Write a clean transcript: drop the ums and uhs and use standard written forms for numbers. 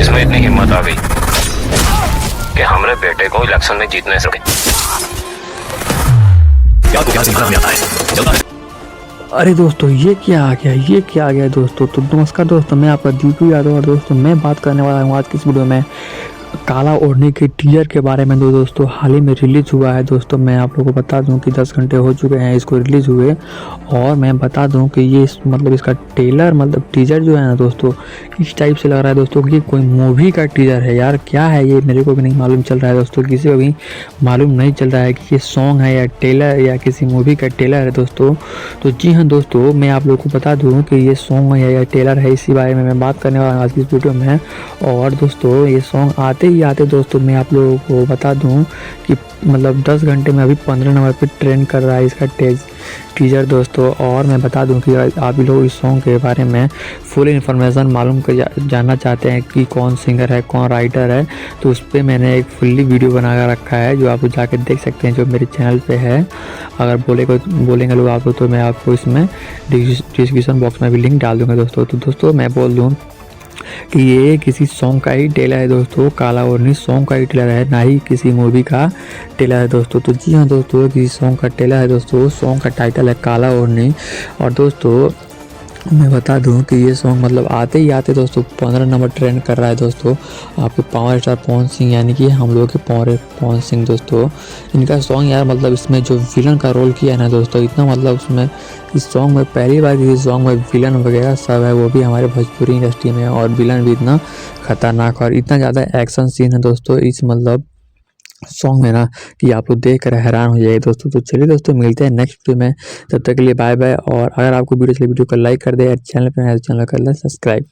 इसमें इतनी हिम्मत आ गई कि हमारे बेटे को इलेक्शन में जीतने सके। क्या तो क्या सिंगल में आता है चलता है। अरे दोस्तों ये क्या आ गया, ये क्या आ गया दोस्तों। तो नमस्कार दोस्तों, मैं आपका दीपू यादव और दोस्तों मैं बात करने वाला हूँ आज की इस वीडियो में काला ओढ़ने के टीजर के बारे में। जो दोस्तों हाल ही में रिलीज़ हुआ है दोस्तों, मैं आप लोगों को बता दूं कि 10 घंटे हो चुके हैं इसको रिलीज़ हुए। और मैं बता दूं कि ये मतलब इसका टेलर मतलब टीजर जो है ना दोस्तों, इस टाइप से लग रहा है दोस्तों कि कोई मूवी का टीजर है। यार क्या है ये, मेरे को भी नहीं मालूम चल रहा है दोस्तों, किसी को भी मालूम नहीं चल रहा है कि ये सॉन्ग है या टेलर या किसी मूवी का टेलर है दोस्तों। तो जी हाँ दोस्तों, मैं आप लोगों को बता दूँ कि ये सॉन्ग है या टेलर है, इसी बारे में मैं बात करने वाला हूँ आज की इस वीडियो में। और दोस्तों ये सॉन्ग आते ही आते दोस्तों मैं आप लोगों को बता दूं कि मतलब 10 घंटे में अभी 15 नंबर पे ट्रेंड कर रहा है इसका टीजर दोस्तों। और मैं बता दूं कि आप लोग इस सॉन्ग के बारे में फुल इन्फॉर्मेशन मालूम कर जानना चाहते हैं कि कौन सिंगर है कौन राइटर है, तो उस पर मैंने एक फुल्ली वीडियो बना कर रखा है जो आप जाके देख सकते हैं, जो मेरे चैनल पे है। अगर बोलेंगे लोग आप तो मैं आपको इसमें डिस्क्रिप्शन बॉक्स में भी लिंक डाल दूँगा दोस्तों। तो दोस्तों मैं बोल दूँ कि ये किसी सॉन्ग का ही टेलर है दोस्तों, काला ओढ़नी सॉन्ग का ही टेलर है, ना ही किसी मूवी का टेलर है दोस्तों। तो जी हाँ दोस्तों, किसी सॉन्ग का टेलर है दोस्तों, सॉन्ग का टाइटल है काला ओढ़नी। और दोस्तों मैं बता दूं कि ये सॉन्ग मतलब आते ही आते दोस्तों 15 नंबर ट्रेंड कर रहा है दोस्तों। आपके पावर स्टार पवन सिंह यानी कि हम लोग के पवन सिंह दोस्तों, इनका सॉन्ग यार मतलब इसमें जो विलन का रोल किया है ना दोस्तों, इतना मतलब उसमें इस सॉन्ग में पहली बार किसी सॉन्ग में विलन वगैरह सब है, वो भी हमारे भोजपुरी इंडस्ट्री में। और विलन भी इतना खतरनाक और इतना ज़्यादा एक्शन सीन है दोस्तों इस मतलब सॉन्ग में ना कि आप लोग देख कर हैरान हो जाएंगे दोस्तों। तो चलिए दोस्तों मिलते हैं नेक्स्ट वीडियो में, तब तक के लिए बाय बाय। और अगर आपको वीडियो चले वीडियो को लाइक कर दे, चैनल पर चैनल कर ले सब्सक्राइब।